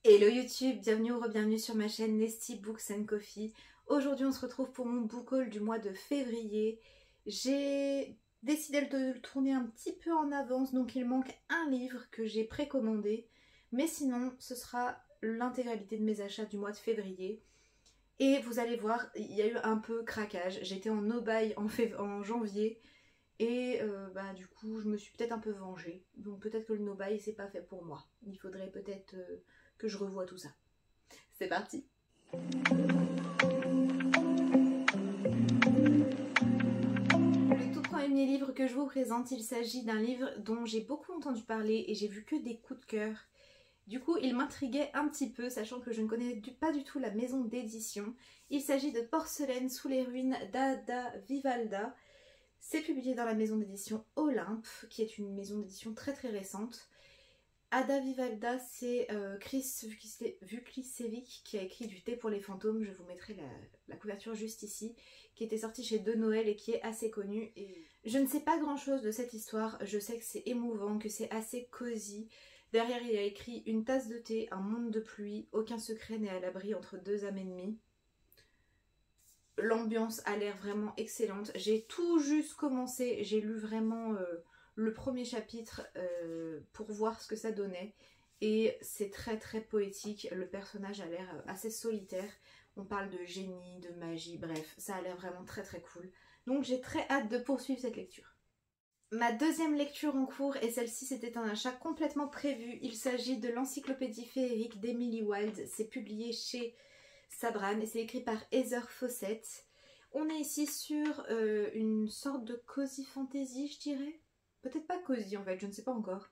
Hello YouTube, bienvenue ou re-bienvenue sur ma chaîne Nesty Books and Coffee. Aujourd'hui on se retrouve pour mon book haul du mois de février. J'ai décidé de le tourner un petit peu en avance, donc il manque un livre que j'ai précommandé. Mais sinon ce sera l'intégralité de mes achats du mois de février. Et vous allez voir, il y a eu un peu craquage. J'étais en no-buy en janvier. Et du coup je me suis peut-être un peu vengée. Donc peut-être que le no-buy c'est pas fait pour moi. Il faudrait peut-être que je revoie tout ça. C'est parti. Le tout premier livre que je vous présente, il s'agit d'un livre dont j'ai beaucoup entendu parler et j'ai vu que des coups de cœur. Du coup, il m'intriguait un petit peu, sachant que je ne connais pas du tout la maison d'édition. Il s'agit de Porcelaine sous les ruines d'Ada Vivalda. C'est publié dans la maison d'édition Olympe, qui est une maison d'édition très récente. Ada Vivalda, c'est Chris Vuklicevic qui a écrit Du thé pour les fantômes. Je vous mettrai la couverture juste ici, qui était sortie chez De Noël et qui est assez connue. Et je ne sais pas grand chose de cette histoire, je sais que c'est émouvant, que c'est assez cosy. Derrière il y a écrit Une tasse de thé, un monde de pluie, aucun secret n'est à l'abri entre deux âmes ennemies. L'ambiance a l'air vraiment excellente. J'ai tout juste commencé, j'ai lu vraiment le premier chapitre pour voir ce que ça donnait. Et c'est très poétique, le personnage a l'air assez solitaire. On parle de génie, de magie, bref, ça a l'air vraiment très cool. Donc j'ai très hâte de poursuivre cette lecture. Ma deuxième lecture en cours, et celle-ci c'était un achat complètement prévu. Il s'agit de l'encyclopédie féerique d'Emily Wilde. C'est publié chez Sabran et c'est écrit par Heather Fawcett. On est ici sur une sorte de cozy fantasy, je dirais. Peut-être pas cozy en fait, je ne sais pas encore.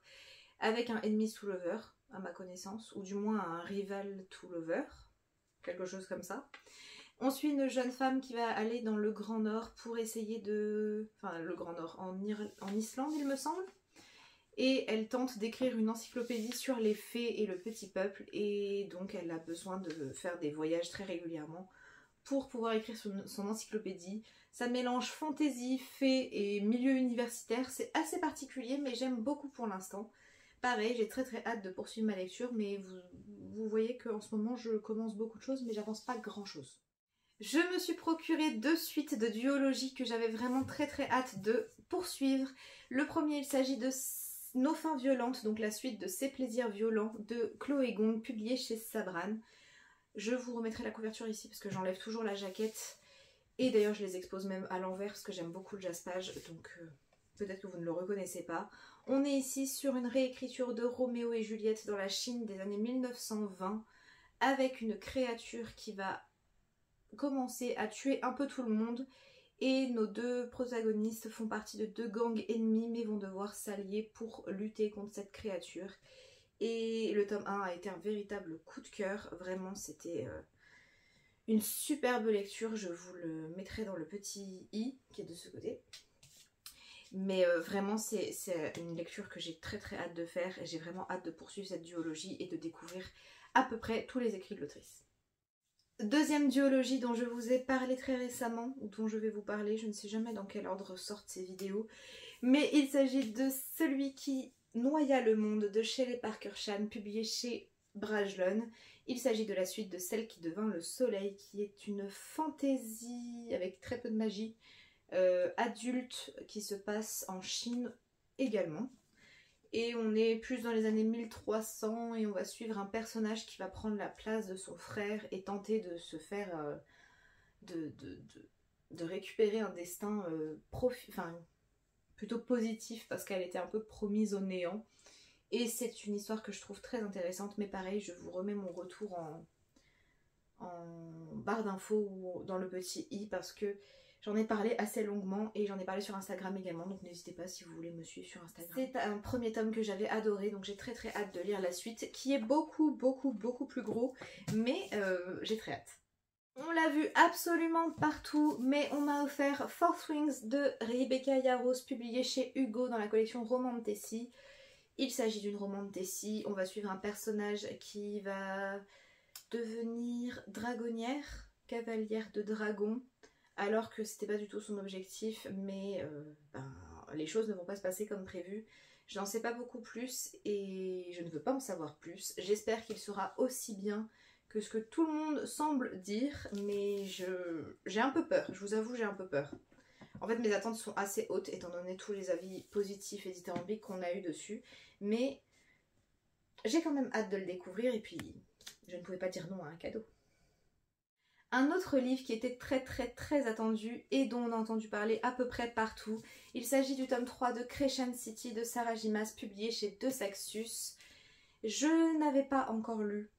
Avec un enemies to lover, à ma connaissance, ou du moins un rival to lover, quelque chose comme ça. On suit une jeune femme qui va aller dans le Grand Nord pour essayer de... Enfin, le Grand Nord, en Islande il me semble. Et elle tente d'écrire une encyclopédie sur les fées et le petit peuple. Et donc elle a besoin de faire des voyages très régulièrement pour pouvoir écrire son encyclopédie. Ça mélange fantaisie, fées et milieu universitaire. C'est assez particulier mais j'aime beaucoup pour l'instant. Pareil, j'ai très hâte de poursuivre ma lecture, mais vous voyez qu'en ce moment je commence beaucoup de choses mais j'avance pas grand chose. Je me suis procuré 2 suites de duologie que j'avais vraiment très hâte de poursuivre. Le premier, il s'agit de Nos fins violentes, donc la suite de Ces plaisirs violents de Chloé Gong, publié chez Sabran. Je vous remettrai la couverture ici parce que j'enlève toujours la jaquette. Et d'ailleurs, je les expose même à l'envers parce que j'aime beaucoup le jaspage, donc peut-être que vous ne le reconnaissez pas. On est ici sur une réécriture de Roméo et Juliette dans la Chine des années 1920, avec une créature qui va commencer à tuer un peu tout le monde. Et nos deux protagonistes font partie de 2 gangs ennemis mais vont devoir s'allier pour lutter contre cette créature. Et le tome 1 a été un véritable coup de cœur. Vraiment, c'était une superbe lecture. Je vous le mettrai dans le petit i qui est de ce côté. Mais vraiment, c'est une lecture que j'ai très hâte de faire. Et j'ai vraiment hâte de poursuivre cette duologie et de découvrir à peu près tous les écrits de l'autrice. Deuxième duologie dont je vous ai parlé très récemment, ou dont je vais vous parler, je ne sais jamais dans quel ordre sortent ces vidéos, mais il s'agit de Celui qui noya le monde de Shelley Parker Chan, publié chez Brajlon. Il s'agit de la suite de Celle qui devint le soleil, qui est une fantaisie avec très peu de magie, adulte, qui se passe en Chine également. Et on est plus dans les années 1300 et on va suivre un personnage qui va prendre la place de son frère et tenter de se faire... de récupérer un destin plutôt positif parce qu'elle était un peu promise au néant. Et c'est une histoire que je trouve très intéressante, mais pareil, je vous remets mon retour en barre d'infos ou dans le petit i parce que j'en ai parlé assez longuement et j'en ai parlé sur Instagram également, donc n'hésitez pas si vous voulez me suivre sur Instagram. C'est un premier tome que j'avais adoré, donc j'ai très hâte de lire la suite, qui est beaucoup plus gros, mais j'ai très hâte. On l'a vu absolument partout, mais on m'a offert Fourth Wings de Rebecca Yarros, publié chez Hugo dans la collection Roman de Tessie. Il s'agit d'une roman de Tessie, on va suivre un personnage qui va devenir dragonnière, cavalière de dragon, alors que c'était pas du tout son objectif, mais les choses ne vont pas se passer comme prévu. Je n'en sais pas beaucoup plus et je ne veux pas en savoir plus. J'espère qu'il sera aussi bien que ce que tout le monde semble dire, mais j'ai un peu peur, je vous avoue, j'ai un peu peur. En fait, mes attentes sont assez hautes étant donné tous les avis positifs et dithyrambiques qu'on a eu dessus, mais j'ai quand même hâte de le découvrir et puis je ne pouvais pas dire non à un cadeau. Un autre livre qui était très attendu et dont on a entendu parler à peu près partout, il s'agit du tome 3 de Crescent City de Sarah J. Maas, publié chez De Saxus. Je n'avais pas encore lu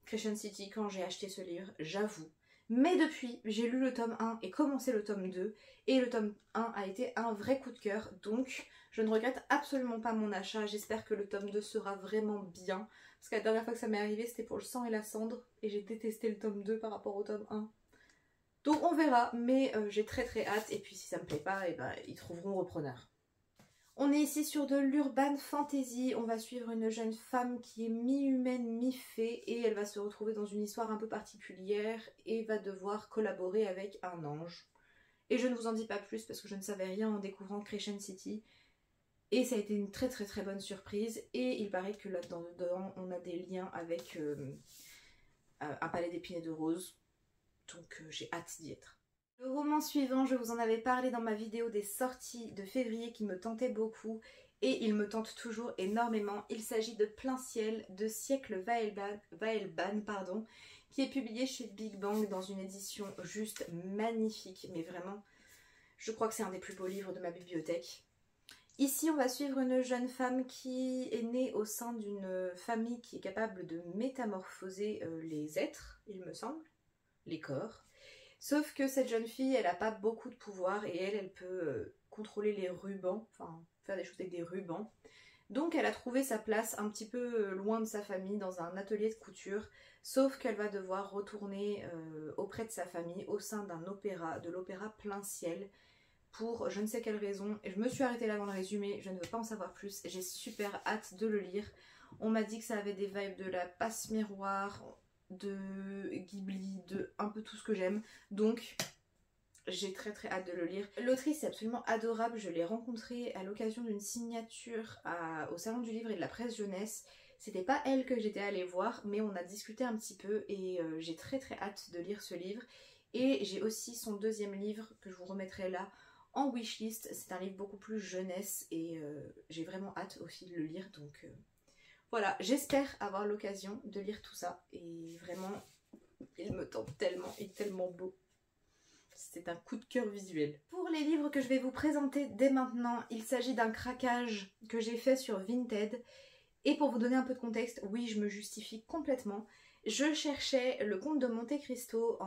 Crescent City quand j'ai acheté ce livre, j'avoue. Mais depuis, j'ai lu le tome 1 et commencé le tome 2, et le tome 1 a été un vrai coup de cœur, donc je ne regrette absolument pas mon achat. J'espère que le tome 2 sera vraiment bien, parce que la dernière fois que ça m'est arrivé, c'était pour le sang et la cendre, et j'ai détesté le tome 2 par rapport au tome 1. Donc on verra, mais j'ai très hâte, et puis si ça me plaît pas, et ben, ils trouveront repreneur. On est ici sur de l'urban fantasy, on va suivre une jeune femme qui est mi-humaine, mi-fée et elle va se retrouver dans une histoire un peu particulière et va devoir collaborer avec un ange. Et je ne vous en dis pas plus parce que je ne savais rien en découvrant Crescent City et ça a été une très bonne surprise et il paraît que là-dedans on a des liens avec un palais d'épines et de roses, donc j'ai hâte d'y être. Le roman suivant, je vous en avais parlé dans ma vidéo des sorties de février qui me tentait beaucoup et il me tente toujours énormément. Il s'agit de Plein Ciel de Siècle Vaelban, qui est publié chez Big Bang dans une édition juste magnifique, mais vraiment, je crois que c'est un des plus beaux livres de ma bibliothèque. Ici, on va suivre une jeune femme qui est née au sein d'une famille qui est capable de métamorphoser les êtres, il me semble, les corps. Sauf que cette jeune fille, elle n'a pas beaucoup de pouvoir et elle peut contrôler les rubans, enfin faire des choses avec des rubans. Donc elle a trouvé sa place un petit peu loin de sa famille dans un atelier de couture, sauf qu'elle va devoir retourner auprès de sa famille au sein d'un opéra, de l'opéra Plein Ciel, pour je ne sais quelle raison. Et je me suis arrêtée là dans le résumé, je ne veux pas en savoir plus, j'ai super hâte de le lire. On m'a dit que ça avait des vibes de la passe miroir, de Ghibli, de un peu tout ce que j'aime, donc j'ai très hâte de le lire. L'autrice est absolument adorable, je l'ai rencontrée à l'occasion d'une signature au Salon du Livre et de la Presse Jeunesse. C'était pas elle que j'étais allée voir, mais on a discuté un petit peu et j'ai très hâte de lire ce livre. Et j'ai aussi son deuxième livre que je vous remettrai là en wishlist. C'est un livre beaucoup plus jeunesse et j'ai vraiment hâte aussi de le lire, donc voilà, j'espère avoir l'occasion de lire tout ça et vraiment, il me tente tellement, il est tellement beau. C'est un coup de cœur visuel. Pour les livres que je vais vous présenter dès maintenant, il s'agit d'un craquage que j'ai fait sur Vinted. Et pour vous donner un peu de contexte, oui, je me justifie complètement. Je cherchais le Comte de Monte Cristo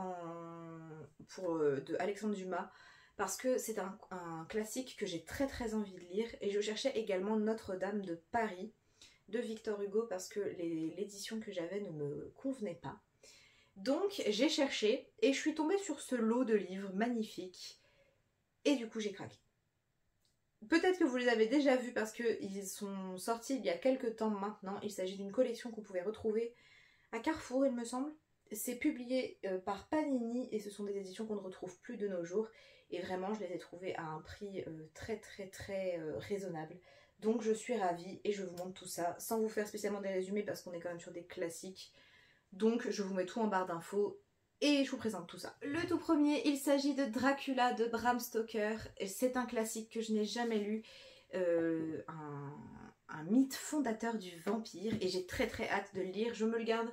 de Alexandre Dumas parce que c'est un classique que j'ai très envie de lire. Et je cherchais également Notre-Dame de Paris de Victor Hugo parce que l'édition que j'avais ne me convenait pas. Donc j'ai cherché et je suis tombée sur ce lot de livres magnifiques et du coup j'ai craqué. Peut-être que vous les avez déjà vus parce qu'ils sont sortis il y a quelques temps maintenant. Il s'agit d'une collection qu'on pouvait retrouver à Carrefour, il me semble. C'est publié par Panini et ce sont des éditions qu'on ne retrouve plus de nos jours. Et vraiment, je les ai trouvées à un prix très raisonnable. Donc je suis ravie et je vous montre tout ça sans vous faire spécialement des résumés parce qu'on est quand même sur des classiques. Donc je vous mets tout en barre d'infos et je vous présente tout ça. Le tout premier, il s'agit de Dracula de Bram Stoker. C'est un classique que je n'ai jamais lu, un mythe fondateur du vampire et j'ai très hâte de le lire. Je me le garde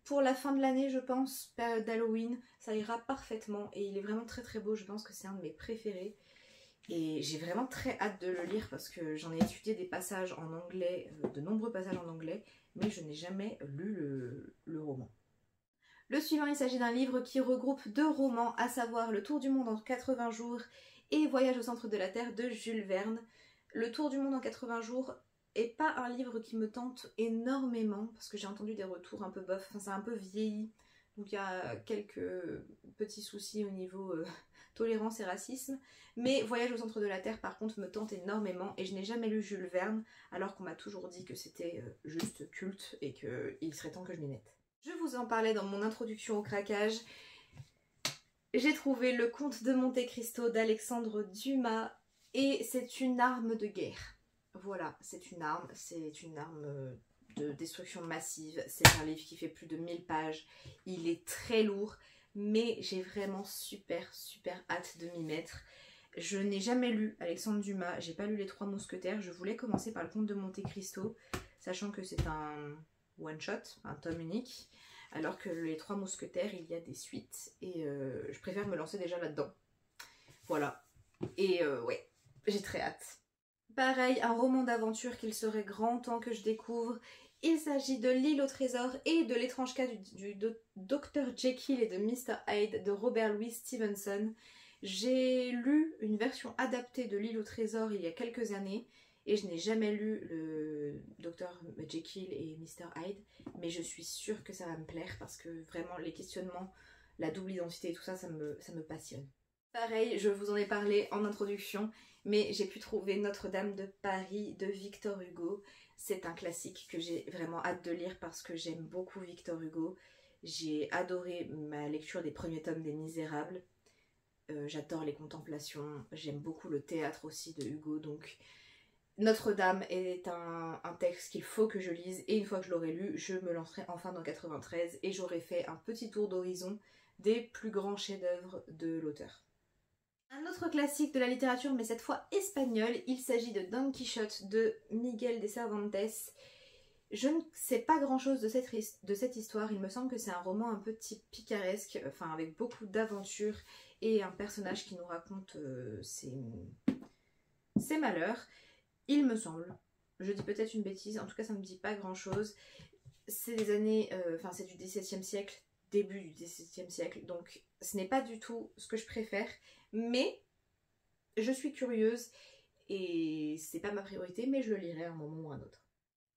pour la fin de l'année, je pense, période d'Halloween. Ça ira parfaitement et il est vraiment très beau. Je pense que c'est un de mes préférés. Et j'ai vraiment très hâte de le lire parce que j'en ai étudié des passages en anglais, de nombreux passages en anglais, mais je n'ai jamais lu le roman. Le suivant, il s'agit d'un livre qui regroupe 2 romans, à savoir Le Tour du monde en 80 jours et Voyage au centre de la Terre de Jules Verne. Le Tour du monde en 80 jours est pas un livre qui me tente énormément parce que j'ai entendu des retours un peu bof, enfin c'est un peu vieilli, donc il y a quelques petits soucis au niveau tolérance et racisme, mais Voyage au centre de la Terre par contre me tente énormément et je n'ai jamais lu Jules Verne alors qu'on m'a toujours dit que c'était juste culte et qu'il serait temps que je m'y mette. Je vous en parlais dans mon introduction au craquage. J'ai trouvé Le Comte de Monte Cristo d'Alexandre Dumas et c'est une arme de guerre. Voilà, c'est une arme de destruction massive. C'est un livre qui fait plus de 1000 pages. Il est très lourd, mais j'ai vraiment super hâte de m'y mettre. Je n'ai jamais lu Alexandre Dumas, j'ai pas lu Les Trois Mousquetaires. Je voulais commencer par Le Comte de Monte Cristo, sachant que c'est un one-shot, un tome unique, alors que Les Trois Mousquetaires, il y a des suites, et je préfère me lancer déjà là-dedans. Voilà, et ouais, j'ai très hâte. Pareil, un roman d'aventure qu'il serait grand temps que je découvre. Il s'agit de L'île au trésor et de l'étrange cas du Dr Jekyll et de Mr Hyde de Robert Louis Stevenson. J'ai lu une version adaptée de L'île au trésor il y a quelques années et je n'ai jamais lu le Dr Jekyll et Mr Hyde, mais je suis sûre que ça va me plaire parce que vraiment les questionnements, la double identité et tout ça, ça me passionne. Pareil, je vous en ai parlé en introduction, mais j'ai pu trouver Notre-Dame de Paris de Victor Hugo. C'est un classique que j'ai vraiment hâte de lire parce que j'aime beaucoup Victor Hugo. J'ai adoré ma lecture des premiers tomes des Misérables. J'adore les contemplations, j'aime beaucoup le théâtre aussi de Hugo, donc Notre-Dame est un texte qu'il faut que je lise, et une fois que je l'aurai lu, je me lancerai enfin dans 93 et j'aurai fait un petit tour d'horizon des plus grands chefs-d'œuvre de l'auteur. Un autre classique de la littérature, mais cette fois espagnole, il s'agit de Don Quichotte de Miguel de Cervantes. Je ne sais pas grand chose de cette histoire, il me semble que c'est un roman un peu type picaresque, enfin avec beaucoup d'aventures et un personnage qui nous raconte ses malheurs, il me semble. Je dis peut-être une bêtise, en tout cas ça me dit pas grand chose. C'est des années, c'est du XVIIe siècle, début du XVIIe siècle, donc ce n'est pas du tout ce que je préfère, mais je suis curieuse et c'est pas ma priorité, mais je le lirai à un moment ou à un autre.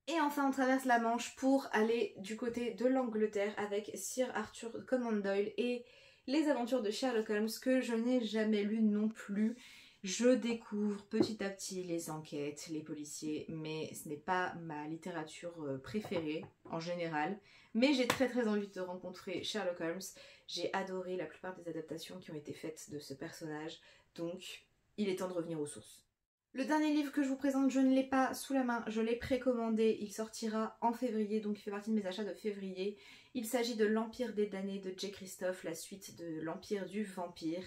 Et enfin on traverse la Manche pour aller du côté de l'Angleterre avec Sir Arthur Conan Doyle et les aventures de Sherlock Holmes que je n'ai jamais lu non plus. Je découvre petit à petit les enquêtes, les policiers, mais ce n'est pas ma littérature préférée en général. Mais j'ai très envie de rencontrer Sherlock Holmes. J'ai adoré la plupart des adaptations qui ont été faites de ce personnage, donc il est temps de revenir aux sources. Le dernier livre que je vous présente, je ne l'ai pas sous la main, je l'ai précommandé, il sortira en février, donc il fait partie de mes achats de février. Il s'agit de L'Empire des damnés de J. Christophe, la suite de L'Empire du vampire,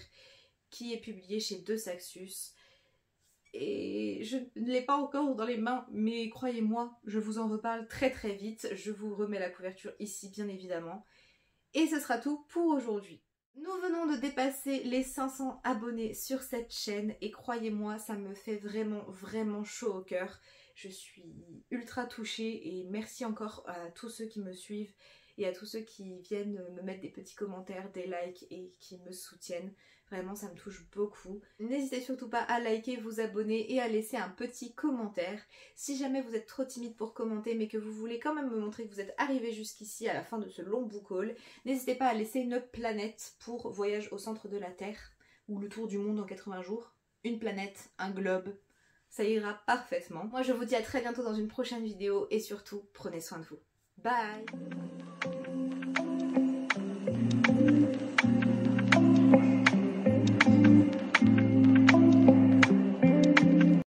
qui est publié chez De Saxus. Et je ne l'ai pas encore dans les mains, mais croyez-moi, je vous en reparle très vite. Je vous remets la couverture ici, bien évidemment. Et ce sera tout pour aujourd'hui. Nous venons de dépasser les 500 abonnés sur cette chaîne et croyez-moi, ça me fait vraiment chaud au cœur. Je suis ultra touchée et merci encore à tous ceux qui me suivent et à tous ceux qui viennent me mettre des petits commentaires, des likes et qui me soutiennent. Vraiment, ça me touche beaucoup. N'hésitez surtout pas à liker, vous abonner et à laisser un petit commentaire. Si jamais vous êtes trop timide pour commenter mais que vous voulez quand même me montrer que vous êtes arrivé jusqu'ici à la fin de ce long book haul, n'hésitez pas à laisser une planète pour Voyage au centre de la Terre ou le tour du monde en 80 jours. Une planète, un globe, ça ira parfaitement. Moi je vous dis à très bientôt dans une prochaine vidéo et surtout prenez soin de vous. Bye!